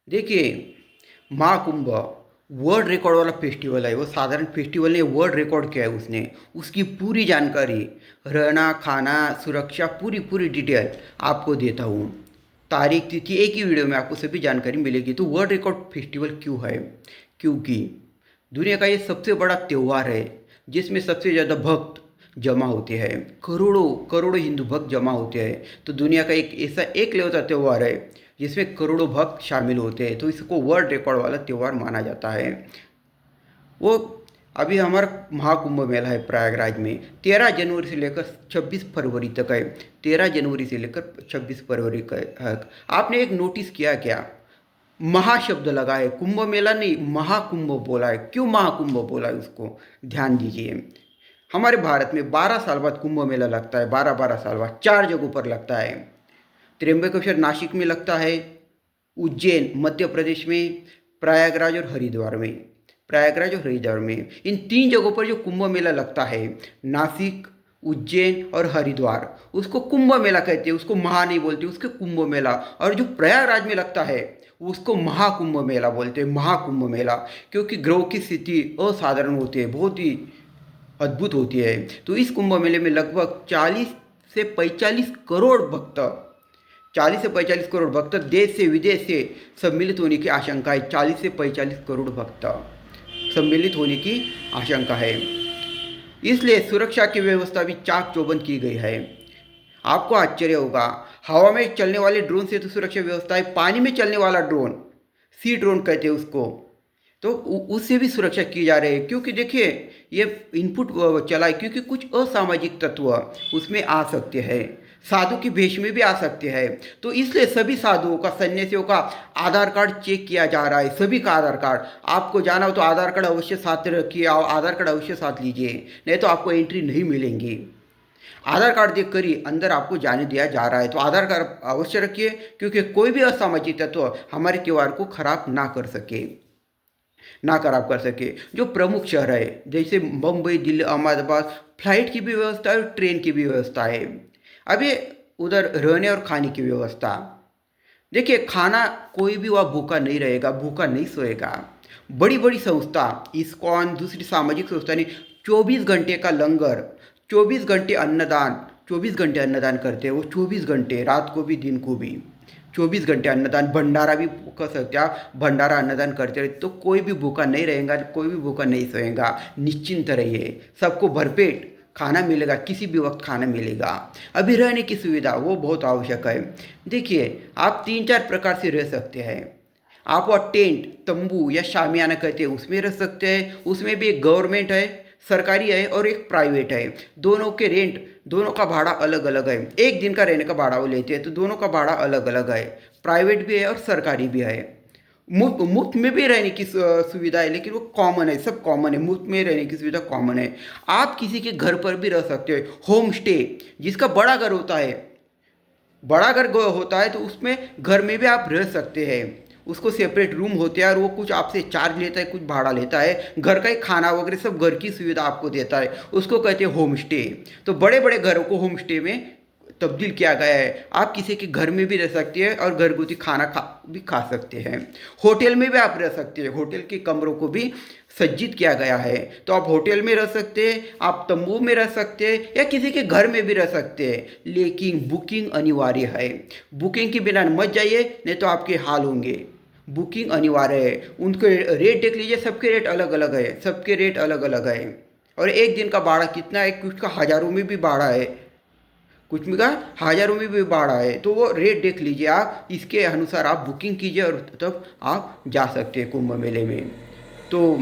देखिए, Mahakumbh world record वाला festival है। वो साधारण फेस्टिवल ने वर्ल्ड रिकॉर्ड किया है उसने। उसकी पूरी जानकारी, रहना खाना सुरक्षा, पूरी पूरी डिटेल आपको देता हूँ। तारीख तिथि एक ही वीडियो में आपको सभी जानकारी मिलेगी। तो वर्ल्ड रिकॉर्ड फेस्टिवल क्यों है? क्योंकि दुनिया का ये सबसे बड़ा त्यौहार है जिसमें सबसे ज़्यादा भक्त जमा होते हैं। करोड़ों करोड़ों हिंदू भक्त जमा होते हैं। तो दुनिया का एक ऐसा एक लौता त्यौहार है जिसमें करोड़ों भक्त शामिल होते हैं। तो इसको वर्ल्ड रिकॉर्ड वाला त्यौहार माना जाता है। वो अभी हमारा महाकुंभ मेला है प्रयागराज में, 13 जनवरी से लेकर 26 फरवरी तक है। 13 जनवरी से लेकर 26 फरवरी तक। आपने एक नोटिस किया क्या? महाशब्द लगा है, कुंभ मेला नहीं महाकुंभ बोला है। क्यों महाकुंभ बोला है उसको? ध्यान दीजिए। हमारे भारत में 12 साल बाद कुंभ मेला लगता है। 12 12 साल बाद 4 जगहों पर लगता है। त्र्यंबकेश्वर नासिक में लगता है, उज्जैन मध्य प्रदेश में, प्रयागराज और हरिद्वार में। प्रयागराज और हरिद्वार में इन 3 जगहों पर जो कुंभ मेला लगता है, नासिक, उज्जैन और हरिद्वार, उसको कुंभ मेला कहते हैं। उसको महा नहीं बोलते, उसके कुंभ मेला। और जो प्रयागराज में लगता है उसको महाकुंभ मेला बोलते हैं। महाकुंभ मेला क्योंकि ग्रहों की स्थिति असाधारण होती है, बहुत ही अद्भुत होती है। तो इस कुंभ मेले में लगभग 40 से 45 करोड़ भक्त, 40 से 45 करोड़ भक्त देश से विदेश से सम्मिलित होने की आशंका है। 40 से 45 करोड़ भक्त सम्मिलित होने की आशंका है। इसलिए सुरक्षा की व्यवस्था भी चाक चौबंद की गई है। आपको आश्चर्य होगा, हवा में चलने वाले ड्रोन से तो सुरक्षा व्यवस्था है, पानी में चलने वाला ड्रोन, सी ड्रोन कहते हैं उसको, तो उससे भी सुरक्षा की जा रही है। क्योंकि देखिए, ये इनपुट चला है क्योंकि कुछ असामाजिक तत्व उसमें आ सकते हैं, साधु की भेष में भी आ सकते हैं। तो इसलिए सभी साधुओं का, सन्यासियों का आधार कार्ड चेक किया जा रहा है। सभी का आधार कार्ड, आपको जाना हो तो आधार कार्ड अवश्य साथ रखिए, आधार कार्ड अवश्य साथ लीजिए, नहीं तो आपको एंट्री नहीं मिलेंगी। आधार कार्ड देखकर ही अंदर आपको जाने दिया जा रहा है। तो आधार कार्ड अवश्य रखिए क्योंकि कोई भी असामाजिक तत्व हमारे त्योहार को खराब ना कर सके, ना खराब कर सके। जो प्रमुख शहर है जैसे मुंबई, दिल्ली, अहमदाबाद, फ्लाइट की भी व्यवस्था है और ट्रेन की भी व्यवस्था है। अभी उधर रहने और खाने की व्यवस्था, देखिए, खाना कोई भी वह भूखा नहीं रहेगा, भूखा नहीं सोएगा। बड़ी बड़ी संस्था, इस्कॉन, दूसरी सामाजिक संस्था ने 24 घंटे का लंगर, 24 घंटे अन्नदान, 24 घंटे अन्नदान करते हैं वो। 24 घंटे, रात को भी दिन को भी 24 घंटे अन्नदान, भंडारा भी कर सकते हैं आप। भंडारा अन्नदान करते रहे तो कोई भी भूखा नहीं रहेगा, कोई भी भूखा नहीं सोएगा। निश्चिंत रहिए, सबको भरपेट खाना मिलेगा, किसी भी वक्त खाना मिलेगा। अभी रहने की सुविधा वो बहुत आवश्यक है। देखिए, आप 3 4 प्रकार से रह सकते हैं। आप वह टेंट, तंबू या शामियाना कहते हैं उसमें रह सकते हैं। उसमें भी एक गवर्नमेंट है, सरकारी है, और एक प्राइवेट है। दोनों के रेंट, दोनों का भाड़ा अलग अलग है। एक दिन का रहने का भाड़ा वो लेते हैं, तो दोनों का भाड़ा अलग अलग है। प्राइवेट भी है और सरकारी भी है। मुफ्त मुफ्त में भी रहने की सुविधा है, लेकिन वो कॉमन है, सब कॉमन है। मुफ्त में रहने की सुविधा कॉमन है। आप किसी के घर पर भी रह सकते हो। होम स्टे, जिसका बड़ा घर होता है, बड़ा घर होता है तो उसमें घर में भी आप रह सकते हैं। उसको सेपरेट रूम होते हैं और वो कुछ आपसे चार्ज लेता है, कुछ भाड़ा लेता है। घर का ही खाना वगैरह सब घर की सुविधा आपको देता है, उसको कहते हैं होम स्टे। तो बड़े बड़े घरों को होम स्टे में तब्दील किया गया है। आप किसी के घर में भी रह सकते हैं और घरगुती खाना भी खा सकते हैं। होटल में भी आप रह सकते हैं, होटल के कमरों को भी सज्जित किया गया है। तो आप होटल में रह सकते हैं, आप तंबू में रह सकते हैं, या किसी के घर में भी रह सकते हैं। लेकिन बुकिंग अनिवार्य है। बुकिंग के बिना मत जाइए, नहीं तो आपके हाल होंगे। बुकिंग अनिवार्य है। उनके रेट देख लीजिए, सबके रेट अलग अलग है, सबके रेट अलग अलग है। और एक दिन का भाड़ा कितना है, कुछ का हज़ारों में भी भाड़ा है, कुछ में का हज़ारों में भी भाड़ा है। तो वो रेट देख लीजिए आप, इसके अनुसार आप बुकिंग कीजिए और तब आप जा सकते हैं कुंभ मेले में। तो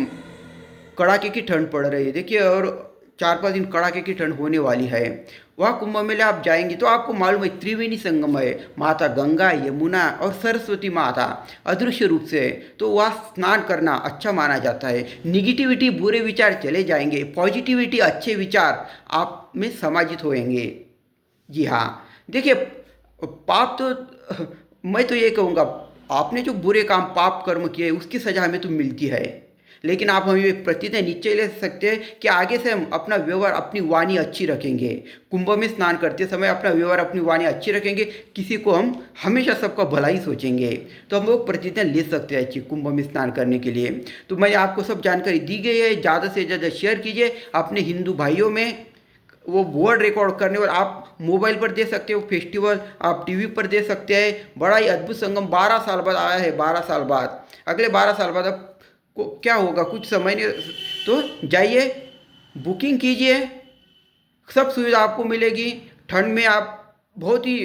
कड़ाके की ठंड पड़ रही है देखिए, और 4 5 दिन कड़ाके की ठंड होने वाली है। वहाँ कुंभ मेले आप जाएंगे तो आपको मालूम है त्रिवेणी संगम है, माता गंगा, यमुना और सरस्वती माता अदृश्य रूप से है। तो वहाँ स्नान करना अच्छा माना जाता है। निगेटिविटी, बुरे विचार चले जाएंगे, पॉजिटिविटी, अच्छे विचार आप में समाजित होएंगे। जी हाँ। देखिए, पाप तो मैं तो ये कहूँगा, आपने जो बुरे काम पाप कर्म किए उसकी सजा हमें तो मिलती है, लेकिन आप हमें प्रतिज्ञा निश्चय ले सकते हैं कि आगे से हम अपना व्यवहार, अपनी वाणी अच्छी रखेंगे। कुंभ में स्नान करते समय अपना व्यवहार, अपनी वाणी अच्छी रखेंगे, किसी को हम हमेशा सबका भला ही सोचेंगे। तो हम लोग प्रतिज्ञा ले सकते हैं अच्छी कुंभ में स्नान करने के लिए। तो मैं आपको सब जानकारी दी गई है, ज़्यादा से ज़्यादा शेयर कीजिए अपने हिंदू भाइयों में। वो वर्ड रिकॉर्ड करने और आप मोबाइल पर दे सकते हो, फेस्टिवल आप टीवी पर दे सकते हैं। बड़ा ही अद्भुत संगम 12 साल बाद आया है, 12 साल बाद। अगले 12 साल बाद अब को क्या होगा, कुछ समय नहीं। तो जाइए, बुकिंग कीजिए, सब सुविधा आपको मिलेगी। ठंड में आप बहुत ही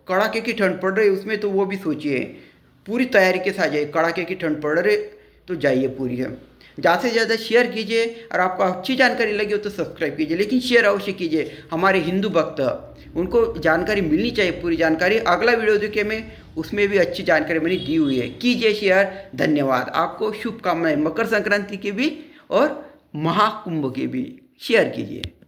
कड़ाके की ठंड पड़ रही है उसमें, तो वो भी सोचिए, पूरी तैयारी के साथ जाइए। कड़ाके की ठंड पड़ रही तो जाइए पूरी है। ज़्यादा से ज़्यादा शेयर कीजिए, और आपको अच्छी जानकारी लगी हो तो सब्सक्राइब कीजिए, लेकिन शेयर अवश्य कीजिए। हमारे हिंदू भक्त उनको जानकारी मिलनी चाहिए, पूरी जानकारी। अगला वीडियो देखिए, मैं उसमें भी अच्छी जानकारी मैंने दी हुई है। कीजिए शेयर। धन्यवाद। आपको शुभकामनाएं मकर संक्रांति की भी और महाकुंभ की भी। शेयर कीजिए।